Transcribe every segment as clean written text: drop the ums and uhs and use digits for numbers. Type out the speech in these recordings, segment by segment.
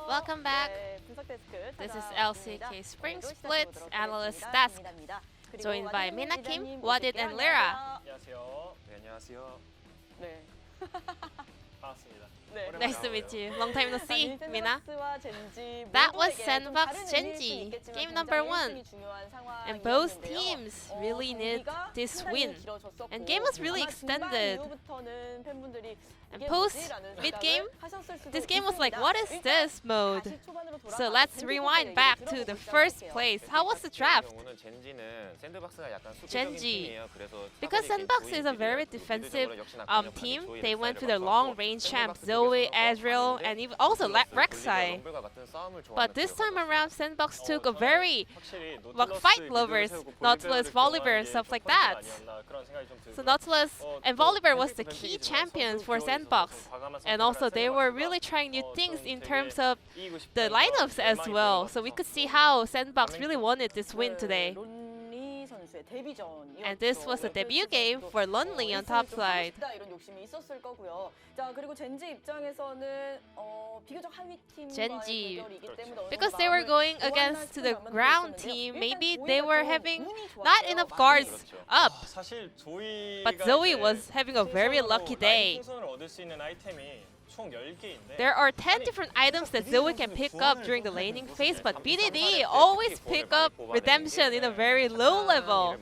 Welcome back. This is LCK Spring Split Analyst Desk, joined by Mina Kim, Wadid, and Lyra. 안녕하세요. 네, 안녕하세요. 네. 반갑습니다. Nice to meet you. Long time no see, Mina. That That was SANDBOX Gen.G, game number 1. And both teams really need this win. And game was really extended. And post mid-game, this game was like, what is this mode? So let's rewind back to the first place. How was the draft? Gen.G. Because SANDBOX is a very defensive team, they went to the long-range champ Zoe, Ezreal, and even also Rek'Sai. But this time around, SANDBOX took a very fight lovers, Nautilus, Volibear, and stuff like that. So Nautilus and Volibear was the key champions for SANDBOX. And also they were really trying new things in terms of the lineups as well. So we could see how SANDBOX really wanted this win today. And this was a debut game for Lonely on top side. Gen.G, because they were going against the ground team, maybe they were having not enough guards up. But Zoe was having a very lucky day. There are 10 different items that Zoe can pick up during the laning phase, but BDD always pick up redemption in a very low level.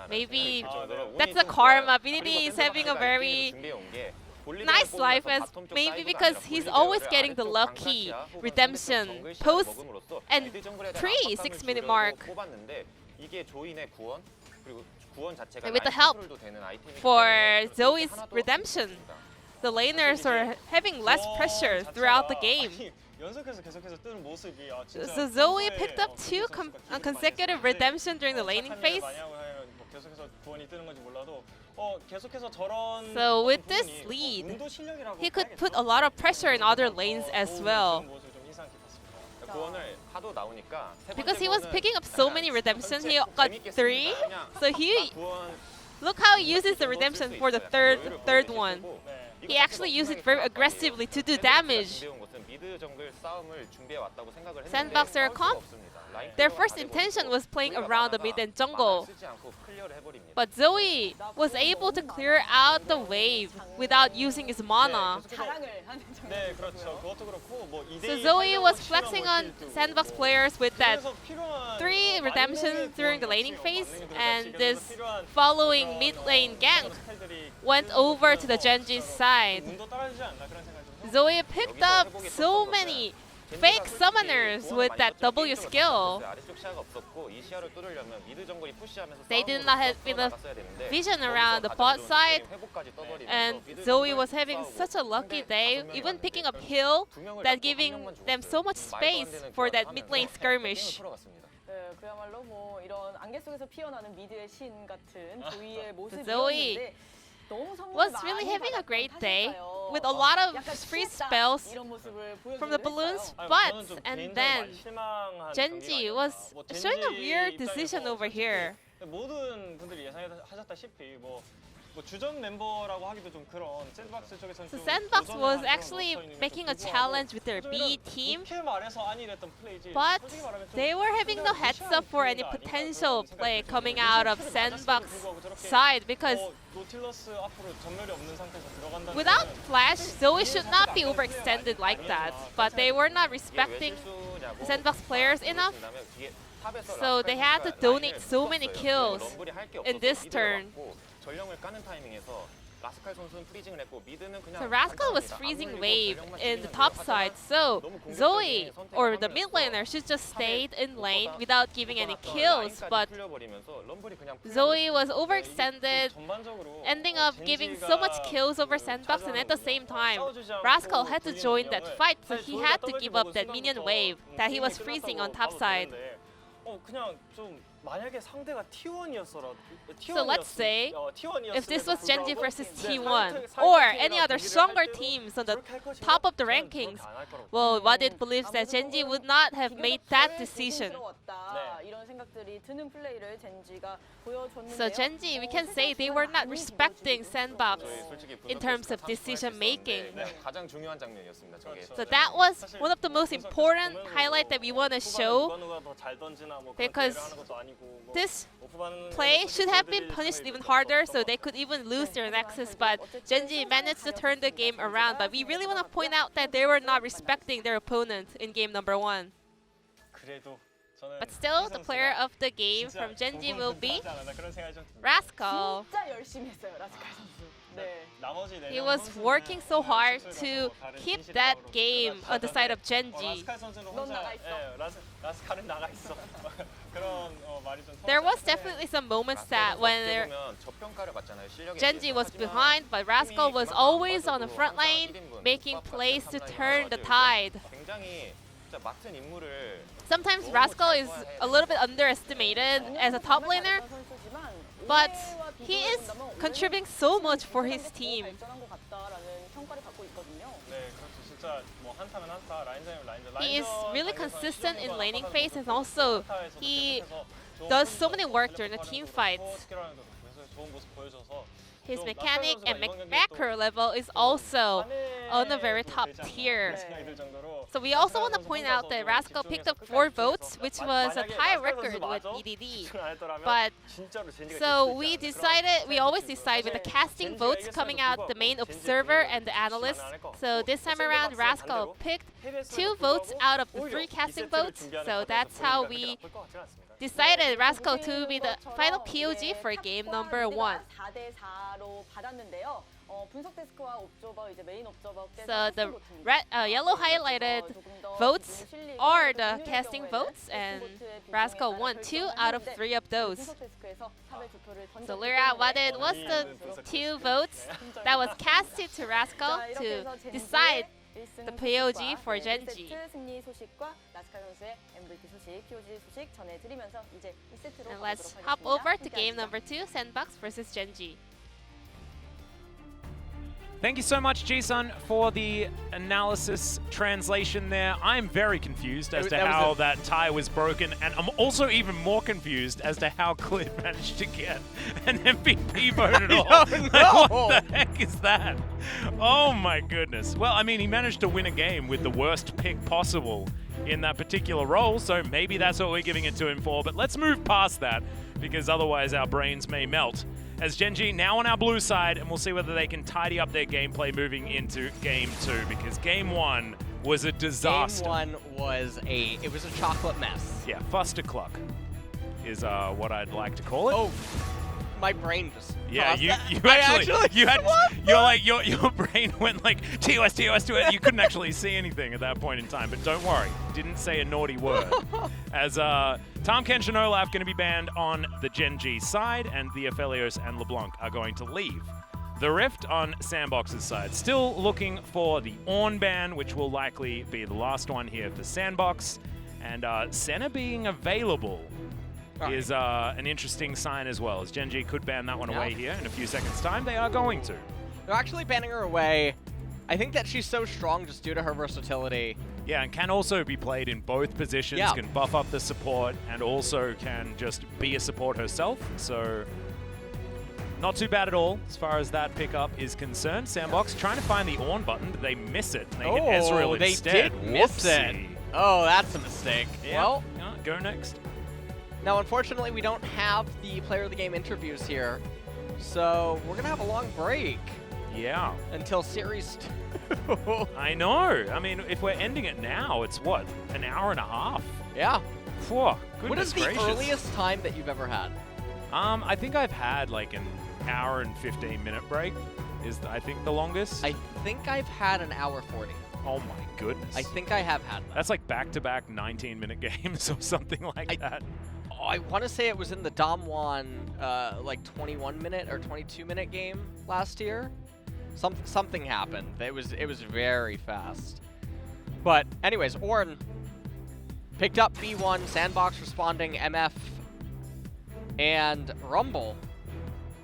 Maybe that's the karma. BDD is having a very nice life, as maybe because he's always getting the lucky redemption post and pre 6-minute mark. And with the help for Zoe's redemption, the laners are having less pressure throughout the game. So Zoe picked up 2 consecutive redemption during the laning phase. So with this lead, he could put a lot of pressure in other lanes as well. Because he was picking up so many redemption, he got 3. So look how he uses the redemption for the third one. He actually used it very aggressively to do damage. SANDBOX are comp. Their first intention was playing around the mid and jungle. But Zoe was able to clear out the wave without using his mana. So Zoe was flexing on SANDBOX players with that 3 redemptions during the laning phase, and this following mid lane gank went over to the Gen.G side. Zoe picked up so many fake summoners with that W skill. They did not have enough vision around the bot side, and Zoe was having such a lucky day, even picking up heal, that giving them so much space for that mid lane skirmish. Zoe was really having a great day with a lot of free spells from the balloons, and then Gen.G was showing a weird decision over here. So SANDBOX was actually making a challenge with their B team, but they were having no heads up for any potential play coming out of SANDBOX side, because without flash, Zoe should not be overextended like that, but they were not respecting the SANDBOX players enough. So they had to donate so many kills in this turn. So Rascal was freezing wave in the top side, so Zoe or the mid laner should just stayed in lane without giving any kills, but Zoe was overextended, ending up giving so much kills over SANDBOX, and at the same time Rascal had to join that fight, so he had to give up that minion wave that he was freezing on top side. 만약에 상대가 T1이었어라. So let's say if this was Gen.G versus T1 or any other stronger teams on the top of the rankings, well, Wadid believes that Gen.G would not have made that decision. So Gen.G, we can say they were not respecting SANDBOX in terms of decision making. So that was one of the most important highlights that we want to show, because this play should have been punished even harder so they could even lose their nexus, but Gen.G managed to turn the game around. But we really want to point out that they were not respecting their opponent in game number 1. But still, the player of the game from Gen.G will be Rascal. He was working so hard to keep that game on the side of Gen.G. There was definitely some moments that when Gen.G was behind, but Rascal was always on the front lane, making plays to turn the tide. Sometimes Rascal is a little bit underestimated as a top laner, but he is contributing so much for his team. He is really consistent in laning phase, and also he does so many work during the team fights. His mechanic and macro level is also on a very top tier. So we also want to point out that Rascal picked up 4 votes, which was a tie record with EDD. But so we always decide with the casting votes coming out the main observer and the analyst. So this time around, Rascal picked 2 votes out of the 3 casting votes. So that's how we decided Rascal to be the final POG for game number 1. So the yellow highlighted votes are the casting votes, and Rascal won 2 out of 3 of those. So Lyra, what was the 2 votes that was casted to Rascal to decide the POG for Gen.G? And let's hop over to game number 2, SANDBOX versus Gen.G. Thank you so much, Ji-sun, for the analysis translation there. I'm very confused as to how that tie was broken, and I'm also even more confused as to how Clid managed to get an MVP vote at all. Like, what the heck is that? Oh my goodness. Well, I mean, he managed to win a game with the worst pick possible in that particular role, so maybe that's what we're giving it to him for. But let's move past that, because otherwise our brains may melt. As Gen.G now on our blue side, and we'll see whether they can tidy up their gameplay moving into game 2, because game 1 was a disaster. Game 1 was a chocolate mess. Yeah, fustercluck is what I'd like to call it. Oh, my brain just. Yeah, your brain went like TOS. You couldn't actually see anything at that point in time, but don't worry, didn't say a naughty word. As Tom Kench and Olaf going to be banned on the Gen.G side, and the Aphelios and LeBlanc are going to leave. The Rift on SANDBOX's side, still looking for the Ornn ban, which will likely be the last one here for SANDBOX, and Senna being available is an interesting sign as well, as Gen.G could ban that one away here in a few seconds' time. They are going to. They're actually banning her away. I think that she's so strong just due to her versatility. Yeah, and can also be played in both positions, can buff up the support, and also can just be a support herself. So not too bad at all as far as that pickup is concerned. SANDBOX trying to find the Ornn button, but they miss it. They hit Ezreal instead. They did miss it. Oh, that's a mistake. Yeah. Well, go next. Now, unfortunately, we don't have the player of the game interviews here, so we're going to have a long break. Yeah. Until Series 2. I know. I mean, if we're ending it now, it's what? An hour and a half? Yeah. Whew, what is the earliest time that you've ever had? I think I've had like an hour and 15-minute break is, I think, the longest. I think I've had an hour 40. Oh my goodness. I think I have had that. That's like back-to-back 19-minute games or something like that. I want to say it was in the Damwon like 21-minute or 22-minute game last year. Something happened. It was very fast. But anyways, Ornn picked up B1, SANDBOX responding, MF And Rumble.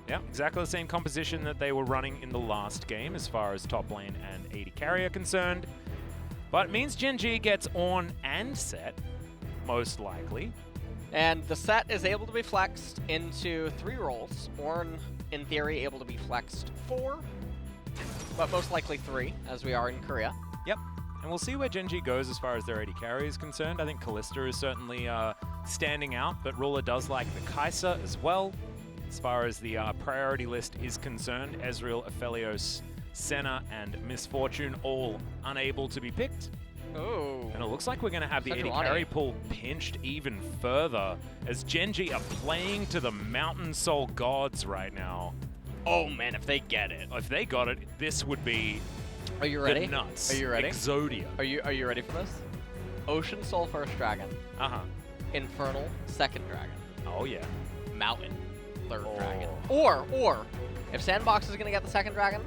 Yeah, exactly the same composition that they were running in the last game as far as top lane and AD carry are concerned. But it means Gen.G gets on and set, most likely. And the set is able to be flexed into 3 roles. Ornn, in theory, able to be flexed 4, but most likely 3, as we are in Korea. Yep. And we'll see where Gen.G goes as far as their AD carry is concerned. I think Kalista is certainly standing out, but Ruler does like the Kai'Sa as well. As far as the priority list is concerned, Ezreal, Aphelios, Senna, and Misfortune all unable to be picked. Oh. And it looks like we're going to have the AD Sejuani. carry pool pinched even further as Gen.G are playing to the Mountain Soul gods right now. Oh man, if they get it. If they got it, this would be Are you ready? the nuts. Are you ready? Exodia. Are you ready for this? Ocean Soul first dragon. Uh-huh. Infernal second dragon. Oh, yeah. Mountain third Oh. dragon. Or if SANDBOX is gonna get the second dragon,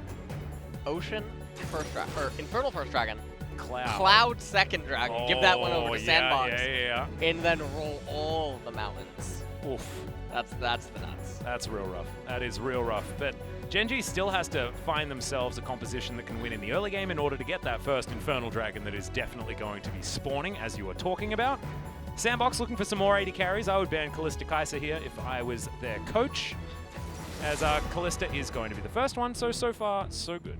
Ocean first dragon or Infernal first dragon. Cloud second dragon. Give that one over to SANDBOX. Yeah. And then roll all the mountains. Oof. That's the nuts. That's real rough. That is real rough. But Gen.G still has to find themselves a composition that can win in the early game in order to get that first Infernal Dragon that is definitely going to be spawning, as you were talking about. SANDBOX looking for some more AD carries. I would ban Kalista Kai'Sa here if I was their coach, as Kalista is going to be the first one, so far, so good.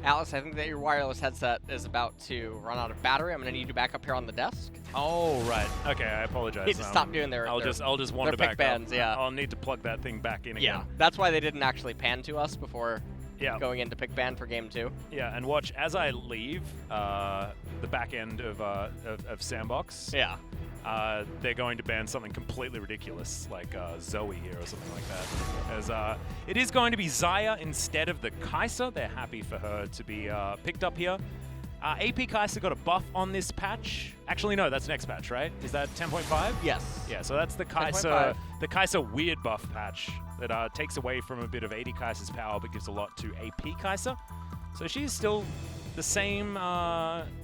Alice, I think that your wireless headset is about to run out of battery. I'm going to need you back up here on the desk. Oh, right. Okay, I apologize. Need to stop doing their I'll just wander pick back bands, up. yeah. I'll need to plug that thing back in again. Yeah, that's why they didn't actually pan to us before Yeah. going into pick ban for game 2. Yeah, and watch as I leave the back end of SANDBOX. Yeah. They're going to ban something completely ridiculous, like Zoe here or something like that. As it is going to be Xayah instead of the Kai'Sa. They're happy for her to be picked up here. AP Kai'Sa got a buff on this patch. Actually, no, that's next patch, right? Is that 10.5? Yes. Yeah, so that's the 10.5. Kai'Sa weird buff patch that takes away from a bit of AD Kai'Sa's power, but gives a lot to AP Kai'Sa. So she's still the same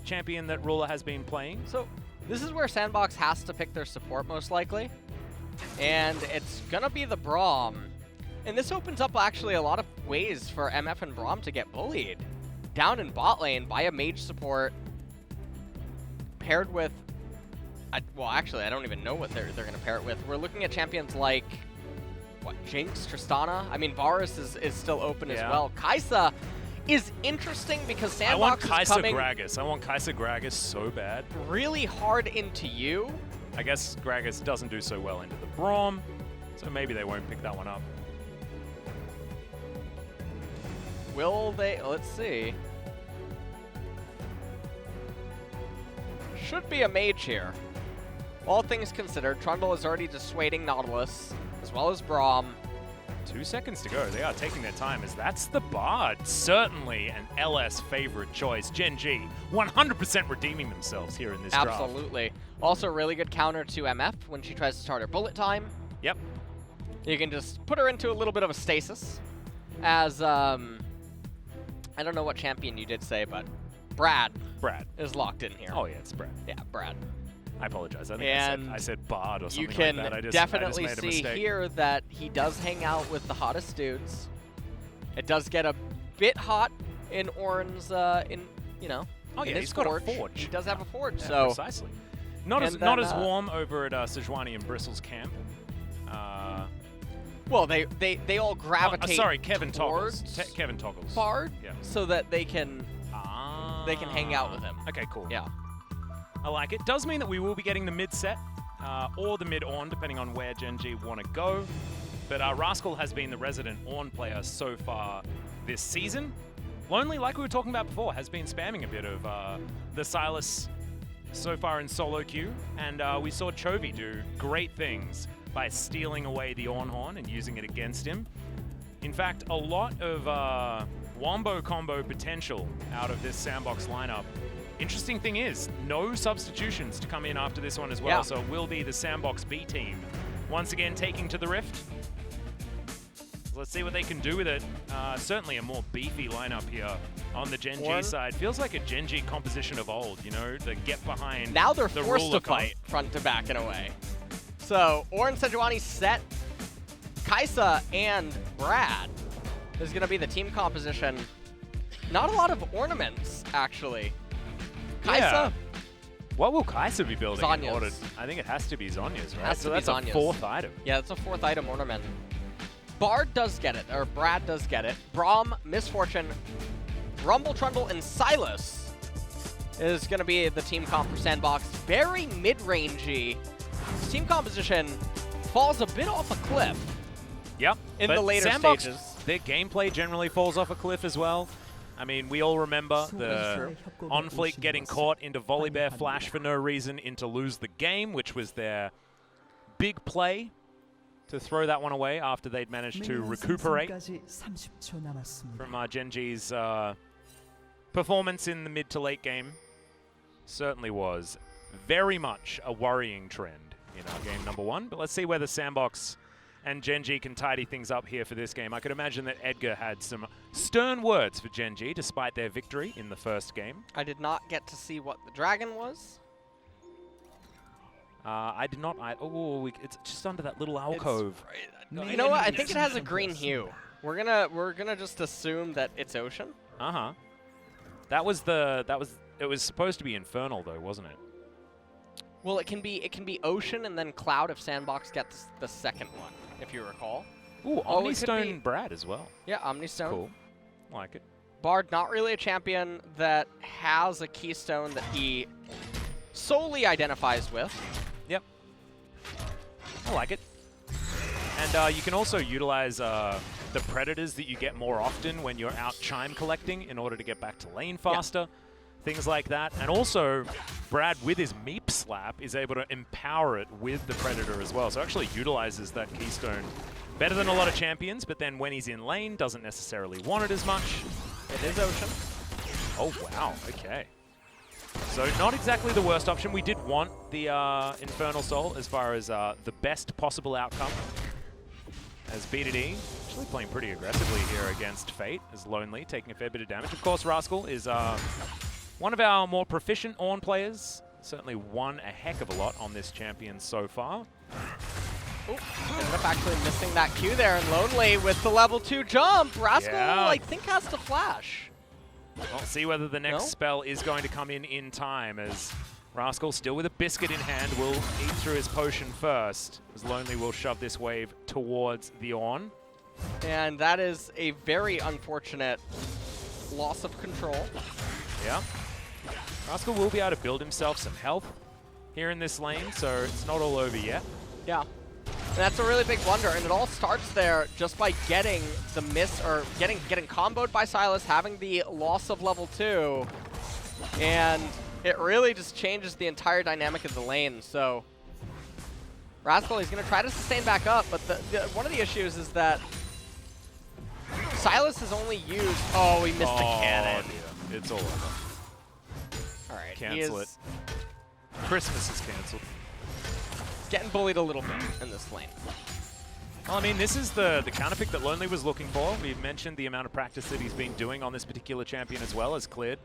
champion that Ruler has been playing. So this is where SANDBOX has to pick their support most likely. And it's going to be the Braum. And this opens up actually a lot of ways for MF and Braum to get bullied. Down in bot lane by a mage support paired with... well, actually, I don't even know what they're going to pair it with. We're looking at champions like... what, Jinx, Tristana? I mean, Varus is still open as well. Kai'Sa is interesting because SANDBOX I want is Kai'Sa coming Gragas. I want Kai'Sa Gragas so bad. really hard into you. I guess Gragas doesn't do so well into the Braum, so maybe they won't pick that one up. Will they? Let's see. Should be a mage here. All things considered, Trundle is already dissuading Nautilus, as well as Braum. 2 seconds to go. They are taking their time, as that's the Bard. Certainly an LS favorite choice. Gen.G 100% redeeming themselves here in this draft. Absolutely. Also, really good counter to MF when she tries to start her bullet time. Yep. You can just put her into a little bit of a stasis. As, I don't know what champion you did say, but Brad is locked in here. Oh, yeah, it's Brad. Yeah, Brad. I apologize. I think I said Bard or something You can like that. I just definitely made a see mistake. here that he does hang out with the hottest dudes. It does get a bit hot in Ornn's, Oh, in yeah, his he's got a forge. forge. He does have a forge, Yeah, so precisely. Not as warm over at Sejuani and Bristle's camp. well, they all gravitate. Sorry, Kevin towards Toggles. Kevin Toggles. Bard, Yeah. so that they can hang out with him. Okay, cool. Yeah. I like it. Does mean that we will be getting the mid set or the mid Ornn, depending on where Gen.G want to go. But Rascal has been the resident Ornn player so far this season. Lonely, like we were talking about before, has been spamming a bit of the Sylas so far in solo queue. And we saw Chovy do great things by stealing away the Ornn Horn and using it against him. In fact, a lot of Wombo combo potential out of this SANDBOX lineup. Interesting thing is, no substitutions to come in after this one as well, so it will be the SANDBOX B team once again taking to the Rift. Let's see what they can do with it. Certainly a more beefy lineup here on the Gen.G side. Feels like a Gen.G composition of old, you know, the get behind Now they're the forced Ruler to fight front to back in a way. So Orin Sejuani set, Kaisa and Brad is going to be the team composition. Not a lot of ornaments, actually. Kaisa. Yeah. What will Kaisa be building? Zhonya's. In order? I think it has to be Zhonya's, right? Has to So be that's Zhonya's. a 4th item. Yeah, it's a 4th item ornament. Bard does get it, or Brad does get it. Braum, Misfortune, Rumble Trundle, and Silas is going to be the team comp for SANDBOX. Very mid-rangey. Team composition falls a bit off a cliff. Yep. In but the later SANDBOX, stages. Their gameplay generally falls off a cliff as well. I mean, we all remember the On-Fleek getting caught into Volibear Flash for no reason into Lose the Game, which was their big play to throw that one away after they'd managed to recuperate from Gen.G's performance in the mid to late game. Certainly was very much a worrying trend in our game number 1. But let's see whether SANDBOX and Gen.G can tidy things up here for this game. I could imagine that Edgar had some stern words for Gen.G despite their victory in the first game. I did not get to see what the dragon was. I did not. It's just under that little alcove. You know what? I think it has a green hue. We're gonna just assume that it's ocean. Uh-huh. It was supposed to be infernal though, wasn't it? Well, it can be ocean and then cloud if SANDBOX gets the second one, if you recall. Ooh, Oh, it could Omnistone be- Brad as well. Yeah, Omnistone. Cool. Like it. Bard, not really a champion that has a keystone that he solely identifies with. Yep. I like it. And you can also utilize the predators that you get more often when you're out chime collecting in order to get back to lane faster. Things like that. And also, Brad, with his Meep Slap, is able to empower it with the Predator as well. So actually utilizes that Keystone better than a lot of champions, but then when he's in lane, doesn't necessarily want it as much. It is ocean. Oh, wow. Okay. So not exactly the worst option. We did want the Infernal Soul as far as the best possible outcome. As BDD actually playing pretty aggressively here against Fate, as Lonely, taking a fair bit of damage. Of course, Rascal is one of our more proficient Ornn players. Certainly won a heck of a lot on this champion so far. Oh, ended up actually missing that Q there, and Lonely with the level 2 jump. Rascal, I think, has to flash. We'll see whether the next spell is going to come in time, as Rascal, still with a biscuit in hand, will eat through his potion first, as Lonely will shove this wave towards the Ornn. And that is a very unfortunate loss of control. Yeah. Rascal will be able to build himself some health here in this lane, so it's not all over yet. Yeah. And that's a really big blunder, and it all starts there just by getting the miss, or getting comboed by Silas, having the loss of level 2, and it really just changes the entire dynamic of the lane. So Rascal, he's going to try to sustain back up, but one of the issues is that Silas has only used... Oh, he missed the cannon. Dear. It's all over. All right, Cancel it. Christmas is canceled. Getting bullied a little bit in this lane. Well, I mean, this is the counterpick that Lonely was looking for. We mentioned the amount of practice that he's been doing on this particular champion as well, as cleared.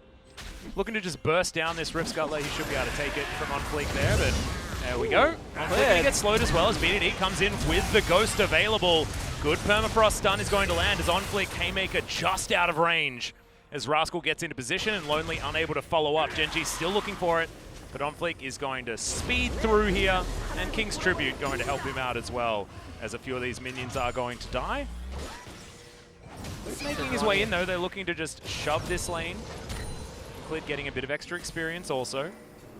Looking to just burst down this Rift Scuttler. He should be able to take it from On-Fleek there, but there we go. On-Fleek gets slowed as well as BDD comes in with the Ghost available. Good permafrost stun is going to land as On-Fleek Haymaker just out of range. As Rascal gets into position and Lonely unable to follow up. Gen.G still looking for it, but On-Fleek is going to speed through here, and King's Tribute going to help him out as well, as a few of these minions are going to die. He's making his way in though. They're looking to just shove this lane. Clid getting a bit of extra experience also.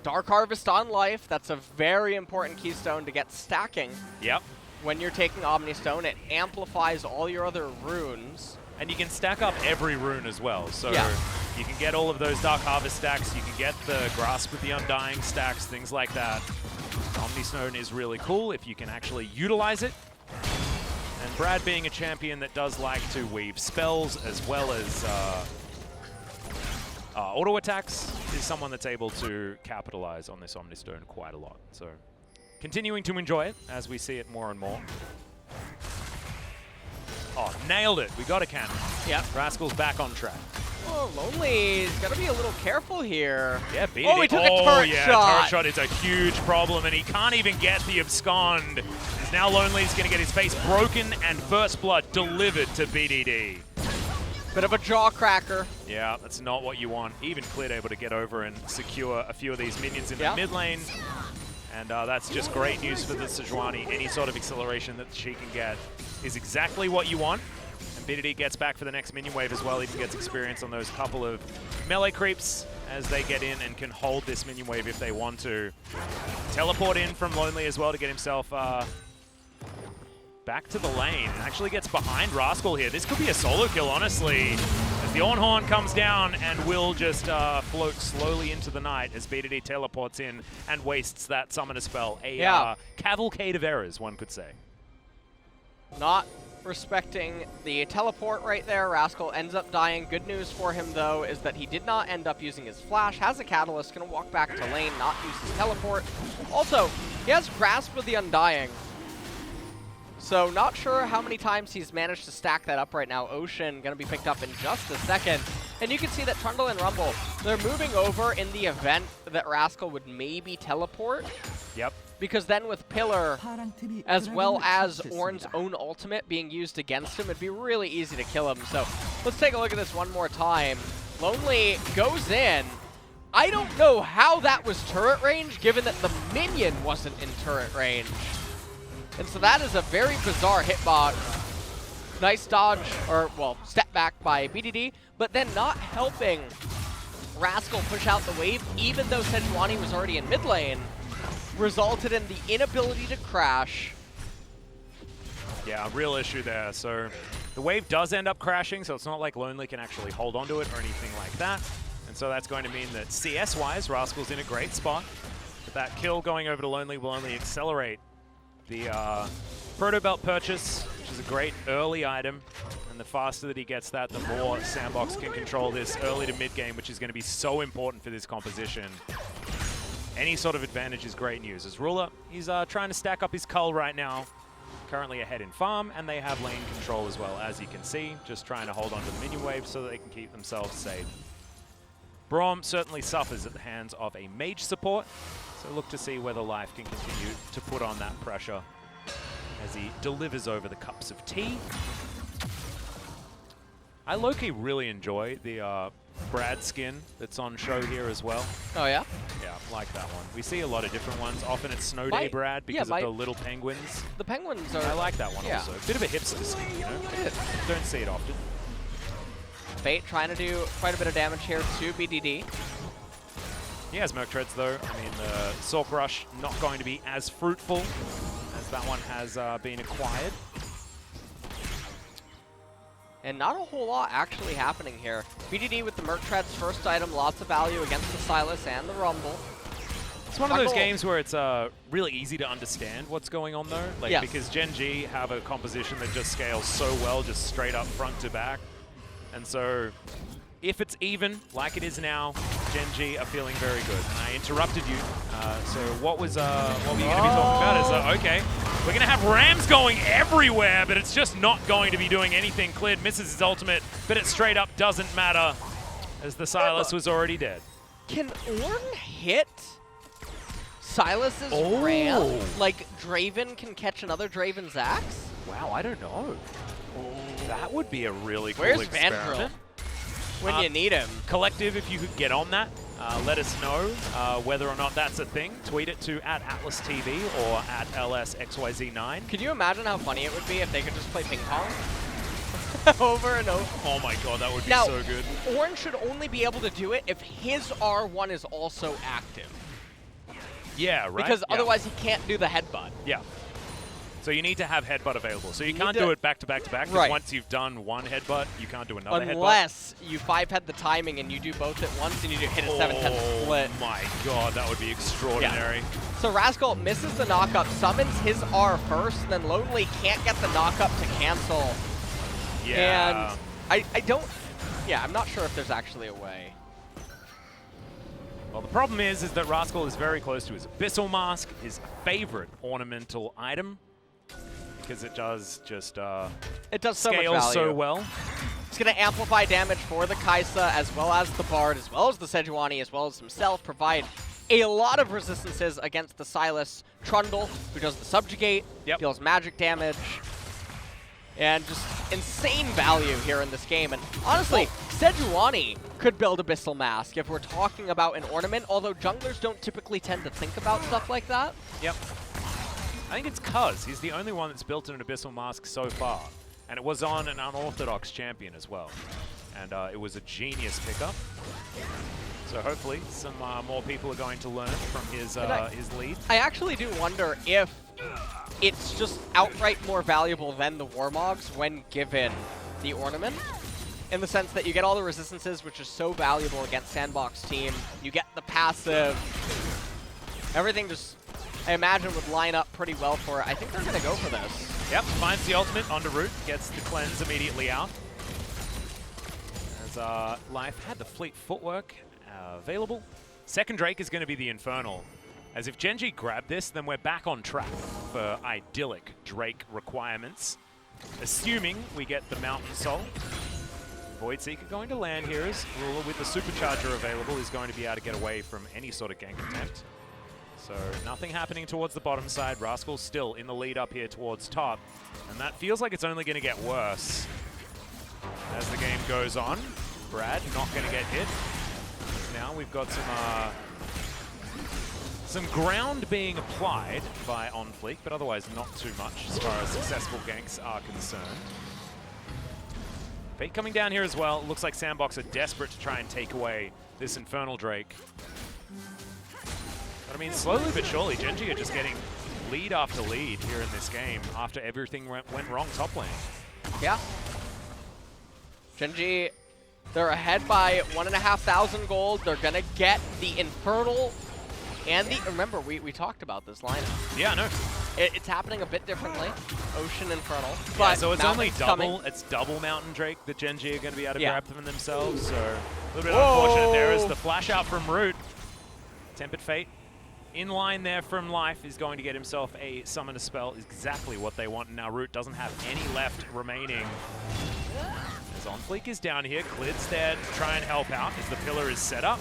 Dark Harvest on life. That's a very important keystone to get stacking. Yep. When you're taking Omnistone, it amplifies all your other runes. And you can stack up every rune as well. So you can get all of those Dark Harvest stacks. You can get the Grasp with the Undying stacks, things like that. Omnistone is really cool if you can actually utilize it. And Brad, being a champion that does like to weave spells as well as auto attacks, is someone that's able to capitalize on this Omnistone quite a lot. So continuing to enjoy it as we see it more and more. Oh, nailed it. We got a cannon. Yep. Rascal's back on track. Oh, Lonely's got to be a little careful here. Yeah, BDD. Oh, he took a turret shot. Turret shot is a huge problem, and he can't even get the abscond. As now Lonely's going to get his face broken and first blood delivered to BDD. Bit of a jaw cracker. Yeah, that's not what you want. Even Clit able to get over and secure a few of these minions in the mid lane. And that's just great news for the Sejuani. Any sort of acceleration that she can get is exactly what you want. And BDD gets back for the next minion wave as well. Even gets experience on those couple of melee creeps as they get in and can hold this minion wave if they want to. Teleport in from Lonely as well to get himself back to the lane. And actually gets behind Rascal here. This could be a solo kill, honestly. As the Ornhorn comes down and will just float slowly into the night as BDD teleports in and wastes that summoner spell. A cavalcade of errors, one could say. Not respecting the teleport right there. Rascal ends up dying. Good news for him, though, is that he did not end up using his flash. Has a catalyst, gonna walk back to lane, not use his teleport. Also, he has Grasp of the Undying. So not sure how many times he's managed to stack that up right now. Ocean going to be picked up in just a second. And you can see that Trundle and Rumble, they're moving over in the event that Rascal would maybe teleport. Yep. Because then with Pillar, as well as Ornn's own ultimate being used against him, it'd be really easy to kill him. So let's take a look at this one more time. Lonely goes in. I don't know how that was turret range, given that the minion wasn't in turret range. And so that is a very bizarre hitbox. Nice dodge, or, well, step back by BDD, but then not helping Rascal push out the wave, even though Sejuani was already in mid lane, resulted in the inability to crash. Yeah, real issue there. So the wave does end up crashing, so it's not like Lonely can actually hold onto it or anything like that. And so that's going to mean that CS-wise, Rascal's in a great spot. But that kill going over to Lonely will only accelerate the Proto Belt purchase, which is a great early item, and the faster that he gets that, the more SANDBOX can control this early to mid game, which is going to be so important for this composition. Any sort of advantage is great news. As Ruler, he's trying to stack up his cull right now, currently ahead in farm, and they have lane control as well, as you can see, just trying to hold on to the minion wave so that they can keep themselves safe. Braum certainly suffers at the hands of a mage support, so look to see whether Life can continue to put on that pressure as he delivers over the cups of tea. I low-key really enjoy the Brad skin that's on show here as well. Oh, yeah? Yeah, like that one. We see a lot of different ones. Often it's Snow Day Brad because of the little penguins. The penguins are... I like that one also. Bit of a hipster skin, you know? It is. Don't see it often. Fate trying to do quite a bit of damage here to BDD. He has Merc Treads though. I mean, the Sork Rush not going to be as fruitful as that one has been acquired. And not a whole lot actually happening here. BDD with the Merc Treads first item, lots of value against the Sylas and the Rumble. It's one of those games where it's really easy to understand what's going on though. Like, because Gen.G have a composition that just scales so well, just straight up front to back. And so, if it's even, like it is now, Gen.G are feeling very good. And I interrupted you. So what were you going to be talking about? Is, okay, we're going to have Rams going everywhere, but it's just not going to be doing anything. Cleared misses his ultimate, but it straight up doesn't matter, as the Sylas was already dead. Can Ornn hit Sylas's Ram? Like Draven can catch another Draven's axe? Wow, I don't know. That would be a really cool experiment. Where's Vandrel? When you need him. Collective, if you could get on that, let us know whether or not that's a thing. Tweet it to @AtlasTV or @LSXYZ9. Could you imagine how funny it would be if they could just play ping pong? Over and over. Oh my god, that would be so good. Ornn should only be able to do it if his R1 is also active. Yeah, right? Because otherwise he can't do the headbutt. Yeah. So you need to have headbutt available. So you can't do it back to back to back, because once you've done one headbutt, you can't do another headbutt. Unless you 5-head the timing and you do both at once and you do hit a 7-10 split. Oh my god, that would be extraordinary. Yeah. So Rascal misses the knockup, summons his R first, and then Lonely can't get the knockup to cancel. Yeah. And I don't... Yeah, I'm not sure if there's actually a way. Well, the problem is that Rascal is very close to his Abyssal Mask, his favorite ornamental item, because it does just it does so much scale value. so well. It's going to amplify damage for the Kaisa, as well as the Bard, as well as the Sejuani, as well as himself, provide a lot of resistances against the Sylas. Trundle, who does the Subjugate, deals magic damage, and just insane value here in this game. And honestly, Sejuani could build Abyssal Mask if we're talking about an ornament, although junglers don't typically tend to think about stuff like that. Yep. I think it's Cuz. He's the only one that's built an Abyssal Mask so far. And it was on an unorthodox champion as well. And it was a genius pickup. So hopefully some more people are going to learn from his lead. I actually do wonder if it's just outright more valuable than the Warmogs when given the ornament. In the sense that you get all the resistances, which is so valuable against SANDBOX team. You get the passive. Everything just, I imagine, would line up pretty well for it. I think they're going to go for this. Yep, finds the ultimate onto Root, gets the cleanse immediately out. As Life had the fleet footwork available. Second Drake is going to be the Infernal. As if Gen.G grabbed this, then we're back on track for idyllic Drake requirements. Assuming we get the Mountain Soul. Voidseeker going to land here as Ruler with the Supercharger available is going to be able to get away from any sort of gank attempt. So nothing happening towards the bottom side. Rascal still in the lead up here towards top. And that feels like it's only going to get worse as the game goes on. Brad not going to get hit. Now we've got some ground being applied by OnFleek, but otherwise not too much as far as successful ganks are concerned. Fate coming down here as well. Looks like SANDBOX are desperate to try and take away this Infernal Drake. But I mean, slowly but surely, Gen.G are just getting lead after lead here in this game after everything went wrong top lane. Yeah. Gen.G, they're ahead by 1,500 gold. They're going to get the Infernal and the... Remember, we talked about this lineup. Yeah, no. It's happening a bit differently. Ocean Infernal. But yeah, so it's only double. Coming. It's double Mountain Drake that Gen.G are going to be able to grab them themselves. So a little bit unfortunate there is the flash out from Root. Tempered Fate in line there from Life is going to get himself a Summoner Spell. Exactly what they want. Now Root doesn't have any left remaining. As OnFleek is down here, Clid's there to try and help out as the pillar is set up.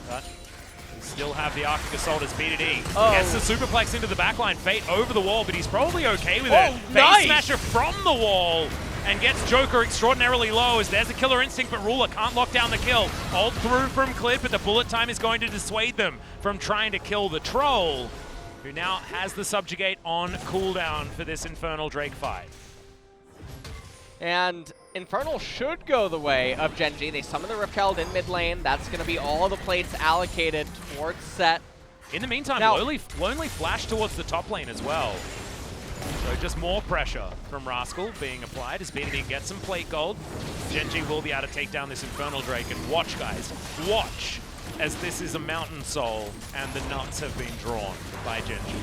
But we still have the Arctic Assault as BDD. Gets the Superplex into the backline. Fate over the wall, but he's probably okay with it. Face Smasher from the wall and gets Joker extraordinarily low as there's a Killer Instinct, but Ruler can't lock down the kill. Ult through from Clid, but the bullet time is going to dissuade them from trying to kill the Troll, who now has the Subjugate on cooldown for this Infernal Drake fight. And Infernal should go the way of Gen.G. They summon the Repelled in mid lane. That's going to be all the plates allocated towards set. In the meantime, now, Lonely flash towards the top lane as well. So just more pressure from Rascal being applied as BDD gets some plate gold. Gen.G will be able to take down this Infernal Drake. And watch, guys, watch as this is a Mountain Soul and the nuts have been drawn by Gen.G.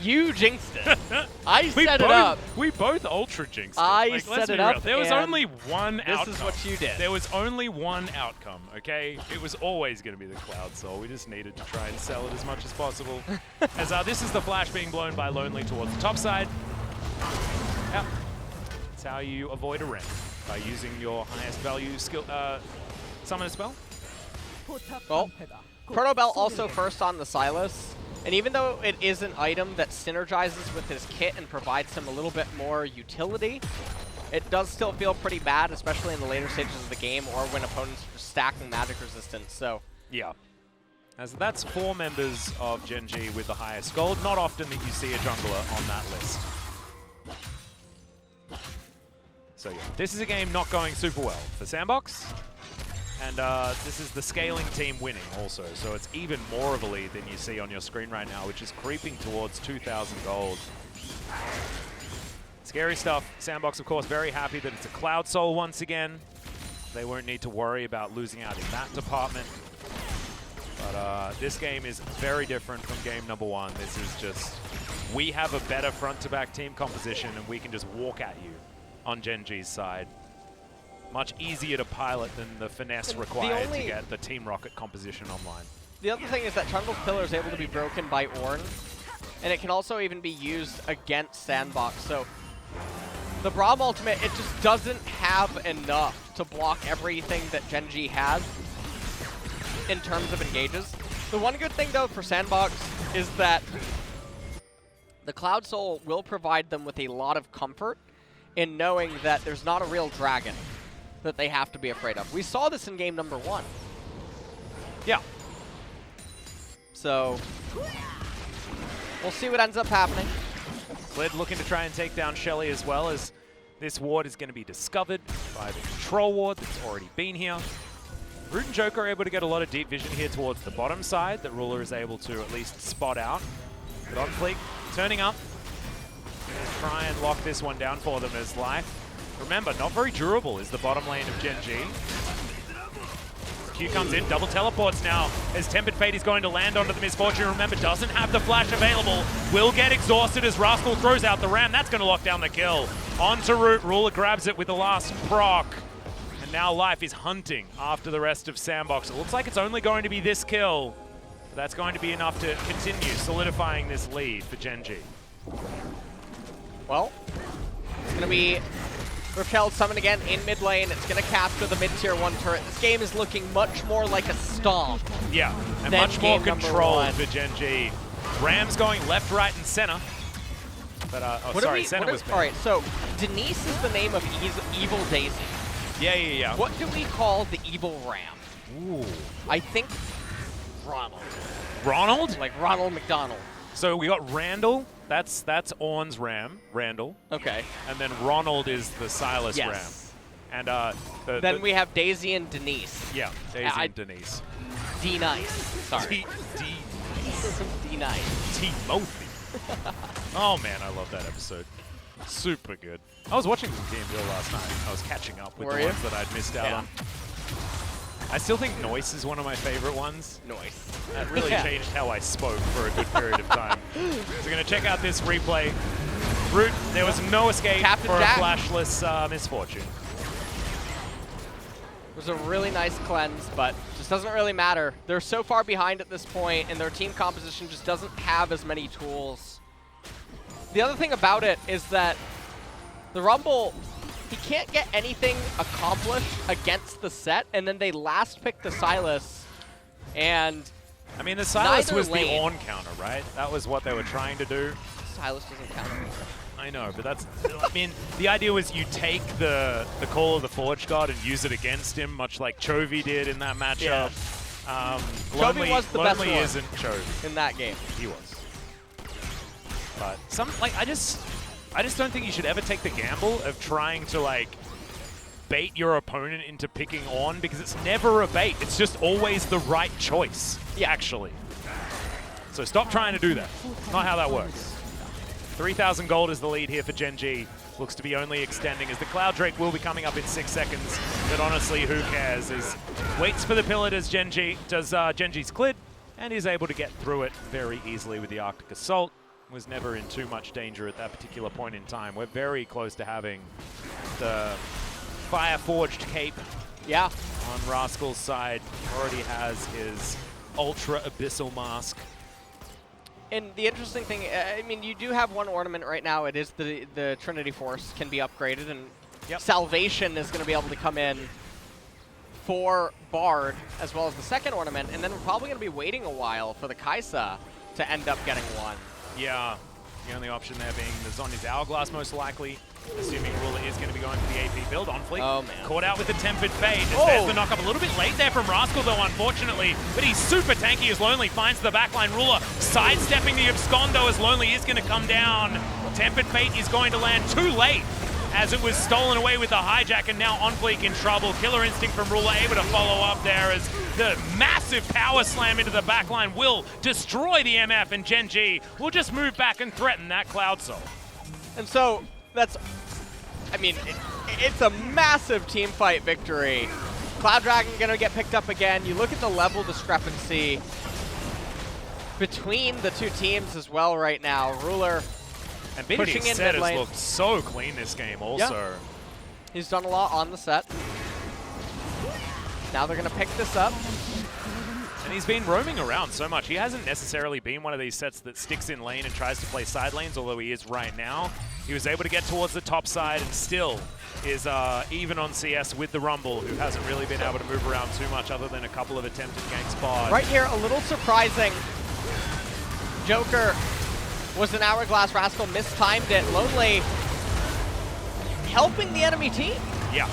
You jinxed it. I set it up. We both ultra jinxed it. I set it up. There was only one outcome. This is what you did. There was only one outcome, okay? It was always going to be the Cloud Soul. We just needed to try and sell it as much as possible. As this is the flash being blown by Lonely towards the top side. Yep. That's how you avoid a ring, by using your highest value skill Summoner Spell. Well, Protobell also first on the Sylas. And even though it is an item that synergizes with his kit and provides him a little bit more utility, it does still feel pretty bad, especially in the later stages of the game or when opponents are stacking magic resistance. So yeah. As that's 4 members of Gen.G with the highest gold. Not often that you see a jungler on that list. So yeah, this is a game not going super well for SANDBOX. And this is the scaling team winning also, so it's even more of a lead than you see on your screen right now, which is creeping towards 2,000 gold. Scary stuff. SANDBOX, of course, very happy that it's a Cloud Soul once again. They won't need to worry about losing out in that department. But this game is very different from game number 1. This is just, we have a better front-to-back team composition, and we can just walk at you on Gen.G's side. Much easier to pilot than the finesse required to get the Team Rocket composition online. The other thing is that Trundle's pillar is able to be broken by Ornn. and it can also even be used against SANDBOX. So the Braum ultimate, it just doesn't have enough to block everything that Gen.G has in terms of engages. The one good thing though for SANDBOX is that the Cloud Soul will provide them with a lot of comfort in knowing that there's not a real dragon that they have to be afraid of. We saw this in game number 1. Yeah. So we'll see what ends up happening. Lid looking to try and take down Shelly as well, as this ward is going to be discovered by the control ward that's already been here. Root and Joker are able to get a lot of deep vision here towards the bottom side that Ruler is able to at least spot out. But on Fleek, turning up. Gonna try and lock this one down for them as Life. Remember, not very durable is the bottom lane of Gen.G. Q comes in, double teleports now as Tempered Fate is going to land onto the Misfortune. Remember, doesn't have the flash available. Will get exhausted as Rascal throws out the Ram. That's going to lock down the kill. Onto Root, Ruler grabs it with the last proc. And now Life is hunting after the rest of SANDBOX. It looks like it's only going to be this kill. But that's going to be enough to continue solidifying this lead for Gen.G. Well, it's going to be Raquel summoned again in mid lane. It's going to capture the mid-tier 1 turret. This game is looking much more like a stomp. Yeah, and much more control for Gen.G. Ram's going left, right, and center. But, center was bad. All right, so Denise is the name of Evil Daisy. Yeah. What do we call the evil Ram? Ooh. I think Ronald. Ronald? Like Ronald McDonald. So we got Randall. That's Ornn's Ram, Randall. Okay. And then Ronald is the Silas Ram. And then we have Daisy and Denise. Yeah, Daisy and Denise. D-Nice. Sorry. D-Nice. Timothy. Oh man, I love that episode. Super good. I was watching some TMDL last night. I was catching up with the ones that I'd missed out on. I still think Noise is one of my favorite ones. Noise. That really changed how I spoke for a good period of time. So we're going to check out this replay. Root, there was no escape for a flashless Misfortune. It was a really nice cleanse, but just doesn't really matter. They're so far behind at this point, and their team composition just doesn't have as many tools. The other thing about it is that the Rumble, he can't get anything accomplished against the set, and then they last picked the Silas, and I mean, the Silas was the Ornn counter, right? That was what they were trying to do. Silas doesn't counter. I know, but that's, I mean, the idea was you take the Call of the Forge God and use it against him, much like Chovy did in that matchup. Yeah. Chovy was the best one isn't Chovy in that game. He was. But I just don't think you should ever take the gamble of trying to bait your opponent into picking Ornn, because it's never a bait. It's just always the right choice, actually. So stop trying to do that. Not how that works. 3,000 gold is the lead here for Gen.G. Looks to be only extending as the Cloud Drake will be coming up in 6 seconds. But honestly, who cares? As waits for the pillar as Gen.G's cleared, and is able to get through it very easily with the Arctic Assault. Was never in too much danger at that particular point in time. We're very close to having the Fire Forged Cape on Rascal's side. Already has his Ultra Abyssal Mask. And the interesting thing, I mean, you do have one ornament right now. It is the Trinity Force can be upgraded, and Salvation is going to be able to come in for Bard, as well as the second ornament, and then we're probably going to be waiting a while for the Kaisa to end up getting one. Yeah, the only option there being the Zhonya's Hourglass, most likely. Assuming Ruler is going to be going for the AP build on Fleek. Oh, man. Caught out with the Tempered Fate. There's the knock-up a little bit late there from Rascal, though, unfortunately. But he's super tanky as Lonely finds the backline. Ruler sidestepping the Abscondo as Lonely is going to come down. Tempered Fate is going to land too late as it was stolen away with the hijack, and now on Fleek in trouble. Killer Instinct from Ruler able to follow up there as the massive power slam into the backline will destroy the MF, and Gen.G will just move back and threaten that Cloud Soul. And so that's, I mean, it's a massive team fight victory. Cloud Dragon gonna get picked up again. You look at the level discrepancy between the two teams as well right now. Ruler and pushing in mid lane. Has looked so clean this game also. Yeah. He's done a lot on the set. Now they're gonna pick this up. And And he's been roaming around so much. He hasn't necessarily been one of these sets that sticks in lane and tries to play side lanes, although he is right now. He was able to get towards the top side and still is even on CS with the Rumble, who hasn't really been able to move around too much other than a couple of attempted ganks by. Right here, a little surprising. Joker was an Hourglass Rascal, mistimed it. Lonely helping the enemy team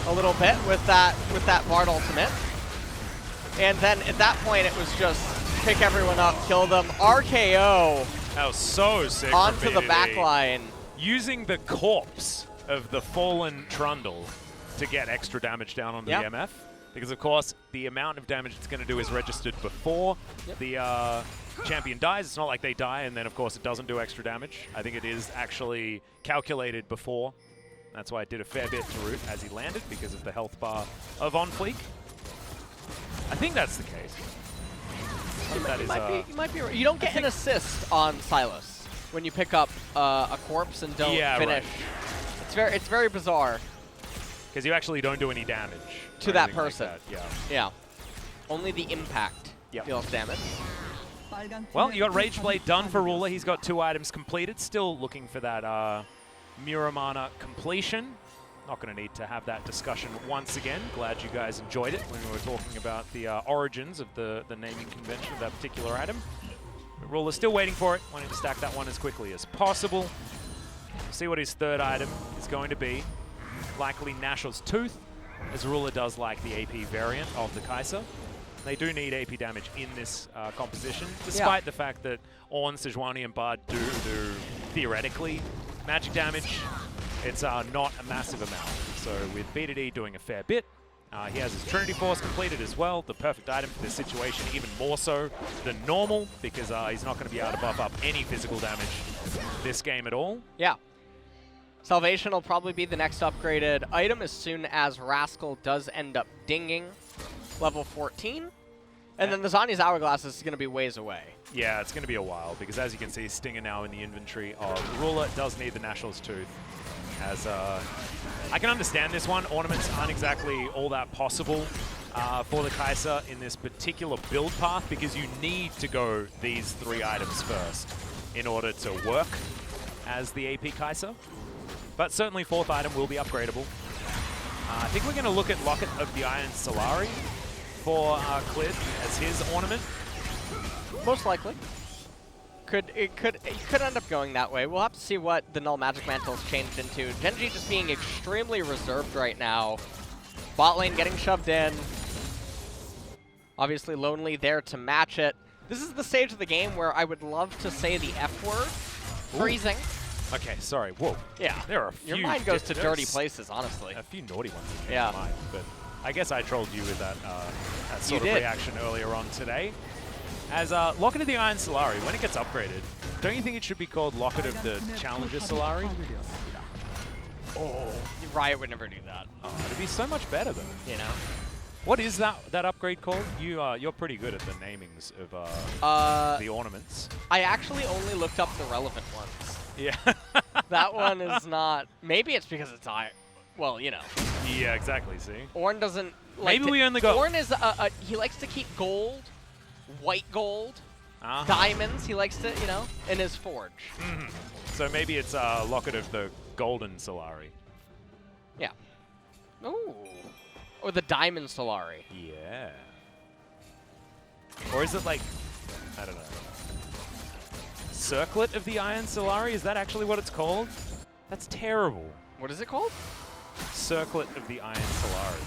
a little bit with that Bard ultimate. And then at that point, it was just pick everyone up, kill them. RKO. That was so sick. Onto the back line. Using the corpse of the fallen Trundle to get extra damage down on the MF. Because, of course, the amount of damage it's going to do is registered before the champion dies. It's not like they die, and then, of course, it doesn't do extra damage. I think it is actually calculated before. That's why it did a fair bit to Root as he landed, because of the health bar of On Fleek. I think that's the case. You might be right. You don't get an assist on Silas when you pick up a corpse and don't finish. Right. It's very bizarre. Because you actually don't do any damage to that person. Like that. Yeah. Only the impact deals damage. Well, you got Rage Blade done for Ruler. He's got 2 items completed. Still looking for that Muramana completion. Not going to need to have that discussion once again. Glad you guys enjoyed it when we were talking about the origins of the naming convention of that particular item. But Ruler's still waiting for it, wanting to stack that one as quickly as possible. We'll see what his 3rd item is going to be. Likely Nashor's Tooth, as Ruler does like the AP variant of the Kai'Sa. They do need AP damage in this composition, despite the fact that Ornn, Sejuani, and Bard do theoretically magic damage. It's not a massive amount. So with BDD doing a fair bit, he has his Trinity Force completed as well, the perfect item for this situation, even more so than normal, because he's not going to be able to buff up any physical damage this game at all. Yeah. Salvation will probably be the next upgraded item as soon as Rascal does end up dinging level 14. And then the Zhonya's Hourglass is going to be ways away. Yeah, it's going to be a while, because as you can see, Stinger now in the inventory of Ruler does need the Nashor's Tooth. As I can understand this one. Ornaments aren't exactly all that possible for the Kai'Sa in this particular build path, because you need to go these 3 items first in order to work as the AP Kai'Sa. But certainly 4th item will be upgradable. I think we're going to look at Locket of the Iron Solari for Clid as his ornament. Most likely. It could end up going that way. We'll have to see what the Null Magic Mantle's changed into. Gen.G just being extremely reserved right now. Bot lane getting shoved in. Obviously Lonely there to match it. This is the stage of the game where I would love to say the F word. Freezing. Okay, sorry. Whoa. Yeah. There are a few. Your mind goes to dirty places, honestly. A few naughty ones in your mind, but I guess I trolled you with that, that sort of reaction earlier on today. As Locket of the Iron Solari, when it gets upgraded, don't you think it should be called Locket of the Challenger Solari? Oh, Riot would never do that. Oh, it'd be so much better though. You know. What is that upgrade called? You're pretty good at the namings of the ornaments. I actually only looked up the relevant ones. Yeah. That one is not. Maybe it's because it's iron. Well, you know. Yeah, exactly. See. Ornn doesn't. Like Maybe we only got. Ornn is he likes to keep gold, white gold, diamonds. He likes to, you know, in his forge. So maybe it's Locket of the Golden Solari. Yeah. Ooh. Or the Diamond Solari. Yeah. Or is it like, I don't know. Circlet of the Iron Solari? Is that actually what it's called? That's terrible. What is it called? Circlet of the Iron Solari.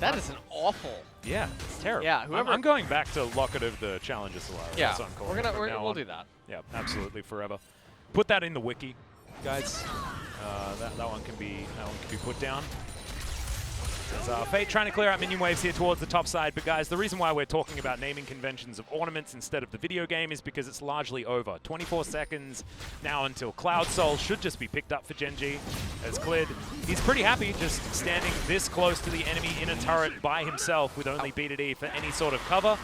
That is an awful. Yeah, it's terrible. Yeah, whoever. I'm going back to Locket of the Challenger Solari. Yeah, that's what I'm calling it. We'll do that. Yeah, absolutely, forever. Put that in the wiki, guys. That one can be put down. There's Fate trying to clear out minion waves here towards the top side, but guys, the reason why we're talking about naming conventions of ornaments instead of the video game is because it's largely over. 24 seconds now until Cloud Soul should just be picked up for Gen.G as Clid. He's pretty happy just standing this close to the enemy in a turret by himself with only BDD for any sort of cover.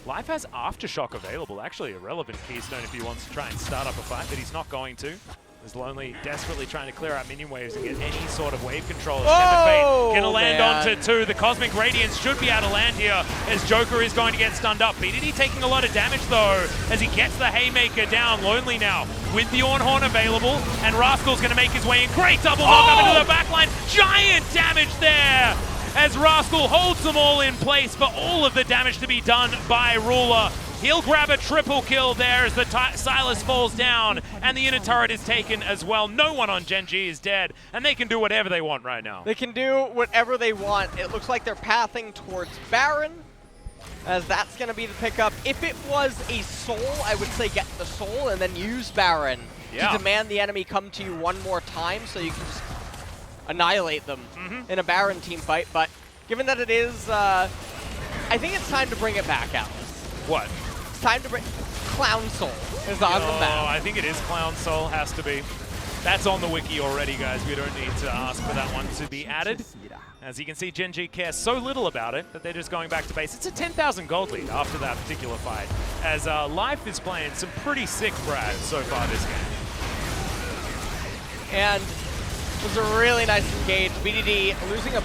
Life has Aftershock available, actually a relevant keystone if he wants to try and start up a fight, but he's not going to. As Lonely desperately trying to clear out minion waves and get any sort of wave control. Oh, gonna land man. onto 2. The Cosmic Radiance should be able to land here as Joker is going to get stunned up. BDD taking a lot of damage though as he gets the Haymaker down. Lonely now with the Ornhorn available, and Rascal's gonna make his way in. Great double knock up into the backline. Giant damage there as Rascal holds them all in place for all of the damage to be done by Ruler. He'll grab a triple kill there as the Silas falls down, and the inner turret is taken as well. No one on Gen.G is dead, and they can do whatever they want right now. They can do whatever they want. It looks like they're pathing towards Baron, as that's going to be the pickup. If it was a soul, I would say get the soul and then use Baron to demand the enemy come to you one more time so you can just annihilate them in a Baron team fight. But given that it is, I think it's time to bring it back, Alice. What? It's time to bring Clown Soul is on the map. I think it is Clown Soul, has to be. That's on the wiki already, guys. We don't need to ask for that one to be added. As you can see, Gen.G cares so little about it that they're just going back to base. It's a 10,000 gold lead after that particular fight, as Life is playing some pretty sick Brad so far this game. And it was a really nice engage. BDD losing a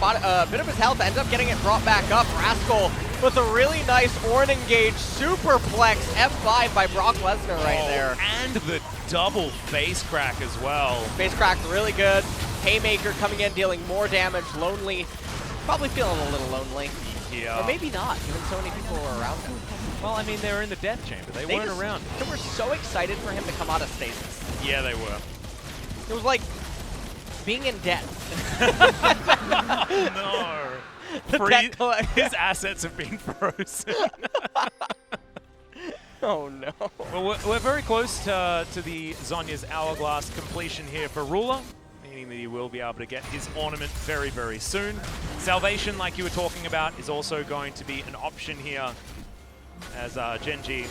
bit of his health, ends up getting it brought back up. Rascal with a really nice Ornn engage, superplex F5 by Brock Lesnar right there. And the double face crack as well. Face crack really good. Haymaker coming in, dealing more damage. Lonely, probably feeling a little lonely. Yeah. Or maybe not, given so many people were around him. Well, I mean, they were in the death chamber. They weren't around. They were so excited for him to come out of stasis. Yeah, they were. It was like being in debt. No. His assets have been frozen. Oh no. Well, we're very close to the Zhonya's Hourglass completion here for Ruler, meaning that he will be able to get his ornament very, very soon. Salvation, like you were talking about, is also going to be an option here as Gen.G,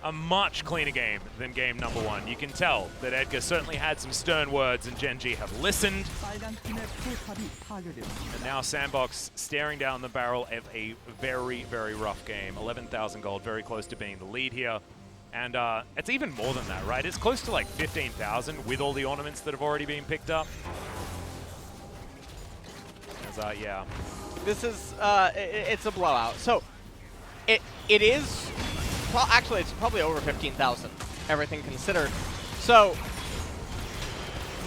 a much cleaner game than game number 1. You can tell that Edgar certainly had some stern words and Gen.G have listened. And now SANDBOX staring down the barrel of a very, very rough game. 11,000 gold, very close to being the lead here. And it's even more than that, right? It's close to like 15,000 with all the ornaments that have already been picked up. As, yeah. This is, it's a blowout. So, it is... Well, actually, it's probably over 15,000, everything considered. So,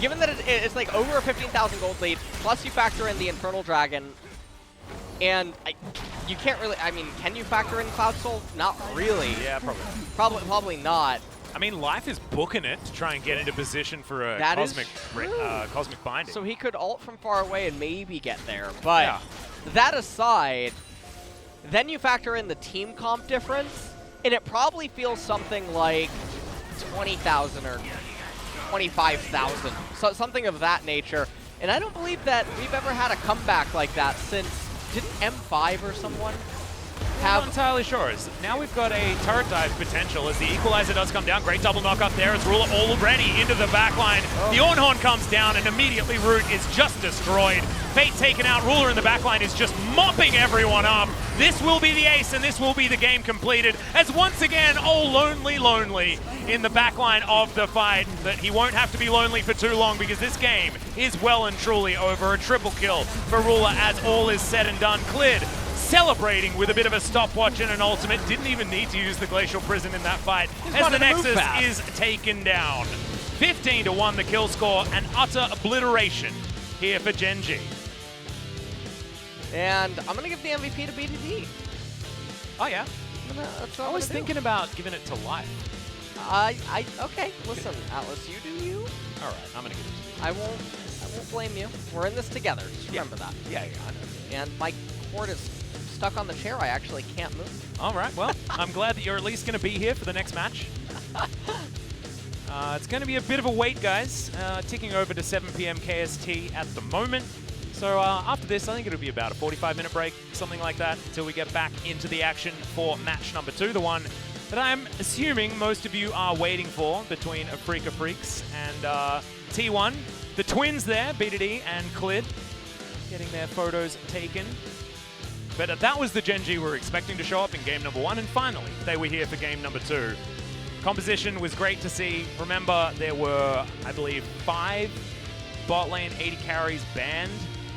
given that it's like over a 15,000 gold lead, plus you factor in the Infernal Dragon, and you can't really, I mean, can you factor in Cloud Soul? Not really. Yeah, probably. Probably not. I mean, Life is booking it to try and get into position for a cosmic binding. So he could ult from far away and maybe get there. But that aside, then you factor in the team comp difference, and it probably feels something like 20,000 or 25,000, so something of that nature. And I don't believe that we've ever had a comeback like that since, didn't M5 or someone have... I'm not entirely sure. Now we've got a turret dive potential as the equalizer does come down. Great double knock up there as Ruler already into the backline. The Ornhorn comes down and immediately Root is just destroyed. Fate taken out. Ruler in the backline is just mopping everyone up. This will be the ace and this will be the game completed as once again, Lonely in the backline of the fight. But he won't have to be lonely for too long because this game is well and truly over. A triple kill for Ruler as all is said and done. Cleared. Celebrating with a bit of a stopwatch and an ultimate. Didn't even need to use the Glacial Prison in that fight as the Nexus is taken down. 15-1 the kill score, and utter obliteration here for Gen.G. And I'm going to give the MVP to BDD. Oh, yeah? I was thinking about giving it to Life. Okay, listen, Atlas, you do you. All right, I'm going to give it to you. I won't blame you. We're in this together. Just remember that. Yeah, I know. And my cord is stuck on the chair. I actually can't move. All right, well, I'm glad that you're at least going to be here for the next match. It's going to be a bit of a wait, guys. Ticking over to 7 p.m. KST at the moment. So after this, I think it'll be about a 45-minute break, something like that, until we get back into the action for match number 2, the one that I'm assuming most of you are waiting for between Afrika Freaks and T1. The twins there, BDD and Clid, getting their photos taken. But that was the Gen.G we were expecting to show up in game number 1, and finally, they were here for game number 2. Composition was great to see. Remember, there were, I believe, 5 bot lane 80 carries banned,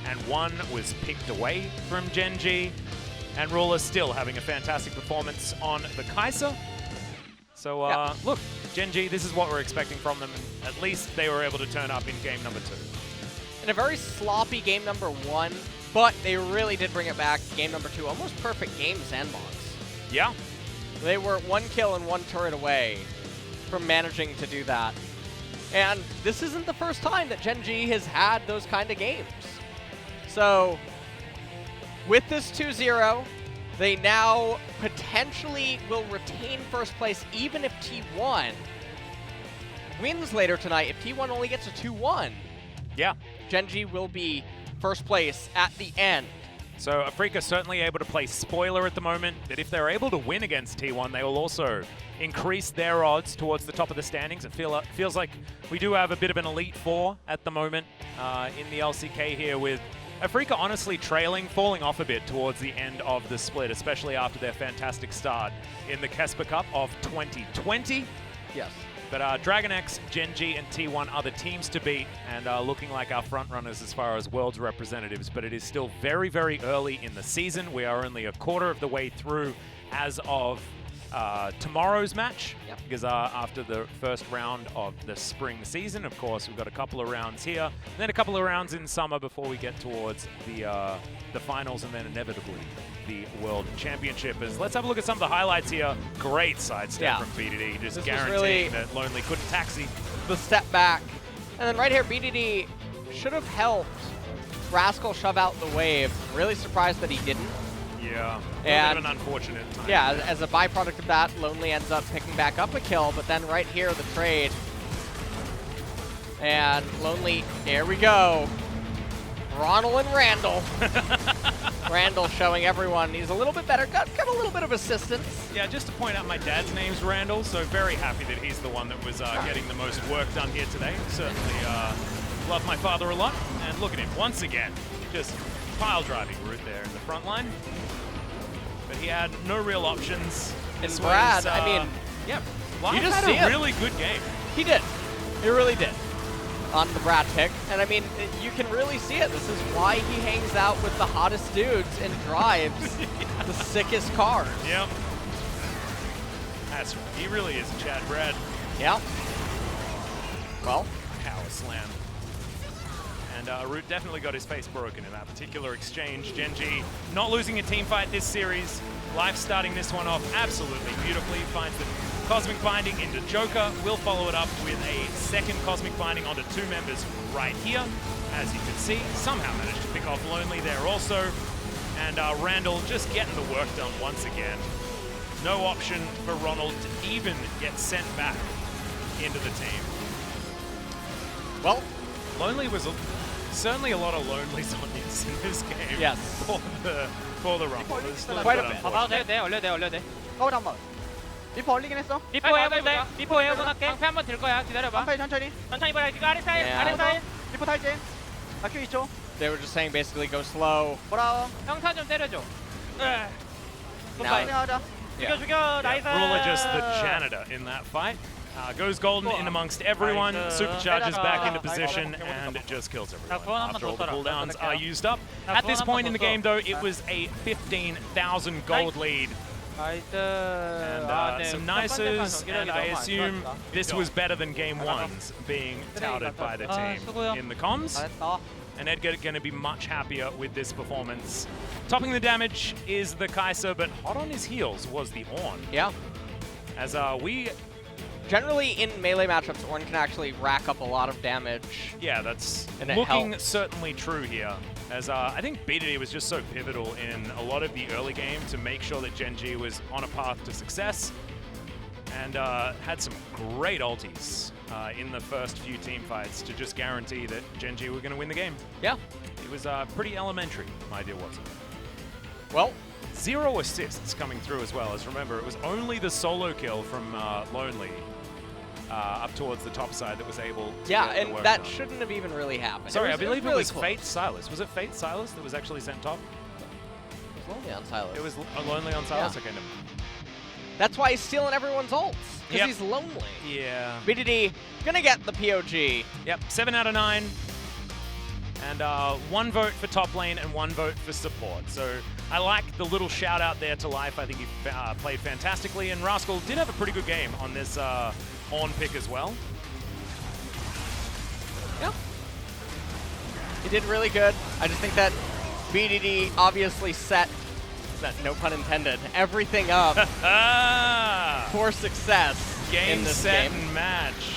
and 1 was picked away from Gen.G. And Ruler still having a fantastic performance on the Kai'Sa. So, look, Gen.G, this is what we're expecting from them. And at least they were able to turn up in game number 2. In a very sloppy game number 1, but they really did bring it back. Game number 2, almost perfect game, SANDBOX. Yeah. They were 1 kill and 1 turret away from managing to do that. And this isn't the first time that Gen.G has had those kind of games. So, with this 2-0, they now potentially will retain first place even if T1 wins later tonight. If T1 only gets a 2-1, yeah, Gen.G will be first place at the end. So Afrika certainly able to play spoiler at the moment, but if they're able to win against T1, they will also increase their odds towards the top of the standings. It feels like we do have a bit of an Elite Four at the moment in the LCK here, with Afrika honestly trailing, falling off a bit towards the end of the split, especially after their fantastic start in the Kesper Cup of 2020. Yes. But Dragon X, Gen.G, and T1 are the teams to beat, and looking like our front runners as far as Worlds representatives. But it is still very, very early in the season. We are only a quarter of the way through as of tomorrow's match, because after the first round of the spring season, of course, we've got a couple of rounds here, and then a couple of rounds in summer before we get towards the finals, and then inevitably the World Championship. Let's have a look at some of the highlights here. Great sidestep from BDD, just guaranteeing that Lonely couldn't taxi. The step back. And then right here, BDD should have helped Rascal shove out the wave. I'm really surprised that he didn't. Yeah, and an unfortunate time. Yeah, as a byproduct of that, Lonely ends up picking back up a kill, but then right here, the trade. And Lonely, here we go. Ronald and Randall. Randall showing everyone he's a little bit better, got a little bit of assistance. Yeah, just to point out, my dad's name's Randall, so very happy that he's the one that was getting the most work done here today. Certainly love my father a lot. And look at him, once again, just pile driving route there in the front line. But he had no real options. And Brad, I mean, yeah, you just had see a really good game. He did. He really did. On the Brad pick. And I mean, you can really see it. This is why he hangs out with the hottest dudes and drives the sickest cars. Yep. That's right. He really is a Chad Brad. Yeah. Well, power slam. And Root definitely got his face broken in that particular exchange. Gen.G not losing a team fight this series. Life starting this one off absolutely beautifully. Finds the Cosmic Binding into Joker. Will follow it up with a second Cosmic Binding onto 2 members right here. As you can see, somehow managed to pick off Lonely there also. And Randall just getting the work done once again. No option for Ronald to even get sent back into the team. Well, Lonely was certainly a lot of Lonelys on this game. Yes. For the Rumble. Quite a bit. 올려도 돼. 거울 한번. 리퍼 올리긴 했어. 리퍼 해본데. 리퍼 해본할게. 방패 한번 들 거야. 기다려봐. 방패 천천히. 천천히 봐라. 이거 아래 사이. 아래 사이. 리퍼 탈지. 낙교 2초. They were just saying basically go slow. 보라. 형사 좀 때려줘. 네. Now, 죽여. 나이스. Ruler just the janitor in that fight. Goes golden in amongst everyone, supercharges back into position, and it just kills everyone after all the cooldowns are used up. At this point in the game, though, it was a 15,000 gold lead. And some nices, and I assume this was better than Game 1's being touted by the team in the comms. And Edgar going to be much happier with this performance. Topping the damage is the Kai'Sa, but hot on his heels was the Ornn. Yeah. As we... Generally, in melee matchups, Ornn can actually rack up a lot of damage. Yeah, that's looking certainly true here. As I think BDD was just so pivotal in a lot of the early game to make sure that Gen.G was on a path to success, and had some great ultis in the first few team fights to just guarantee that Gen.G were going to win the game. Yeah. It was pretty elementary, my dear Watson. Well, 0 assists coming through as well, as remember, it was only the solo kill from Lonely up towards the top side that was able to get the work that done. shouldn't have even really happened. Sorry, I believe it was close. Fate Silas. Was it Fate Silas that was actually sent top? It was Lonely on Silas. It was Lonely on Silas? Yeah. Okay, no. That's why he's stealing everyone's ults, because he's lonely. Yeah. BDD gonna get the POG. Yep, 7 out of 9. And 1 vote for top lane and 1 vote for support. So I like the little shout out there to Life. I think he played fantastically. And Rascal did have a pretty good game on this on pick as well. Yep. He did really good. I just think that BDD obviously set, no pun intended, everything up for success Game, in this set, game. and match.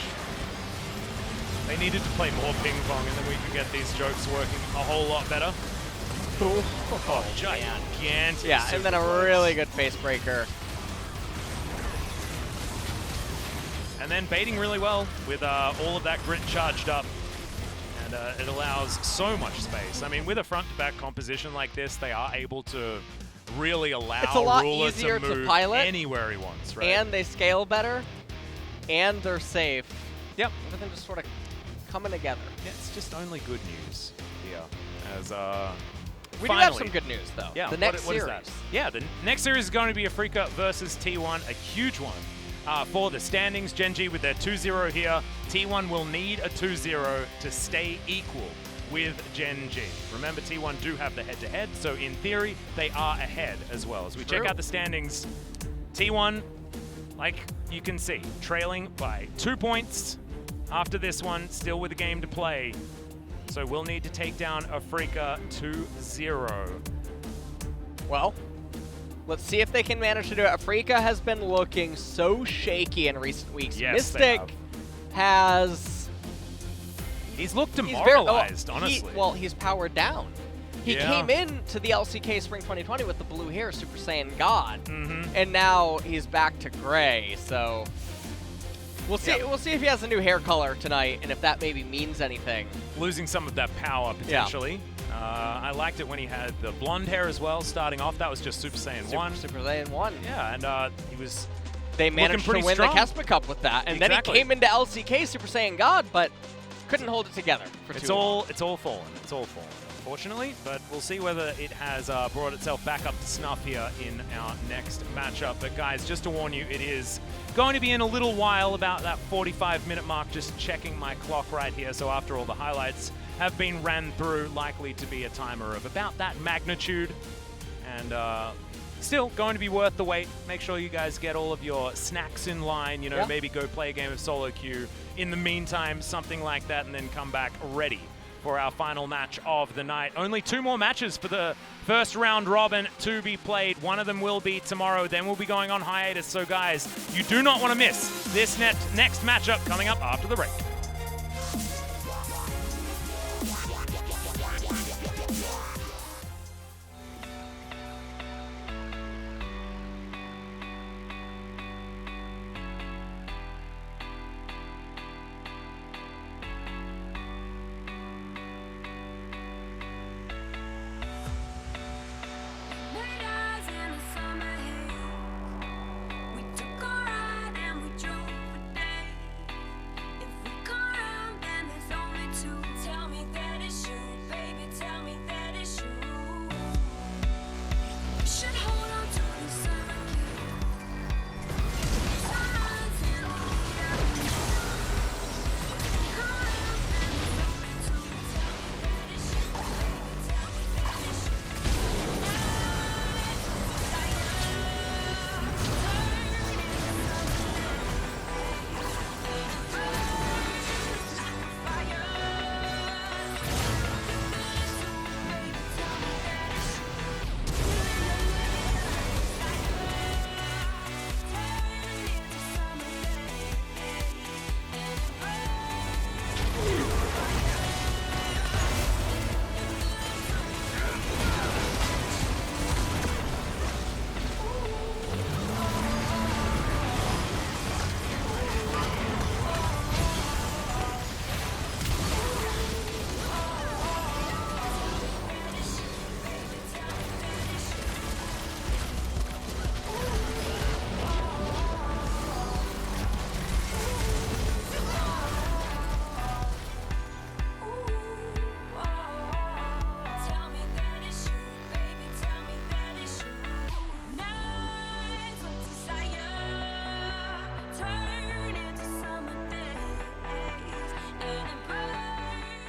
They needed to play more ping pong, and then we could get these jokes working a whole lot better. Cool. Oh, gigantic. Yeah, and then a really good face breaker. And then baiting really well with all of that grit charged up. And it allows so much space. I mean, with a front-to-back composition like this, they are able to really allow It's a lot Ruler easier to move to pilot, anywhere he wants, right? and they scale better, and they're safe. Yep. Everything just sort of coming together. Yeah, it's just only good news here. As We do have some good news, though. Yeah, the next what series. is that? Yeah, the next series is going to be Afrika versus T1, a huge one. For the standings, Gen.G with their 2-0 here. T1 will need a 2-0 to stay equal with Gen.G. Remember, T1 do have the head-to-head, so in theory, they are ahead as well. As we check out the standings, T1, like you can see, trailing by 2 points after this one, still with a game to play. So we'll need to take down Afrika 2-0. Well, let's see if they can manage to do it. Afrika has been looking so shaky in recent weeks. Yes, Mystic has... He's looked demoralized, honestly. He's powered down. He came in to the LCK Spring 2020 with the blue hair, Super Saiyan God, and now he's back to gray. So we'll see. We'll see if he has a new hair color tonight, and if that maybe means anything. Losing some of that power potentially. I liked it when he had the blonde hair as well. Starting off, that was just Super Saiyan 1. Super Saiyan 1. Yeah, and he was. They managed to win the Kesma Cup with that, and then he came into LCK Super Saiyan God, but couldn't hold it together for too long. It's all fallen. It's all fallen, unfortunately. But we'll see whether it has brought itself back up to snuff here in our next matchup. But guys, just to warn you, it is going to be in a little while, about that 45-minute mark. Just checking my clock right here. So after all the highlights have been ran through, likely to be a timer of about that magnitude. And still going to be worth the wait. Make sure you guys get all of your snacks in line, you know, maybe go play a game of solo queue. In the meantime, something like that, and then come back ready for our final match of the night. Only 2 more matches for the first round robin to be played. One of them will be tomorrow, then we'll be going on hiatus. So guys, you do not want to miss this next matchup coming up after the break.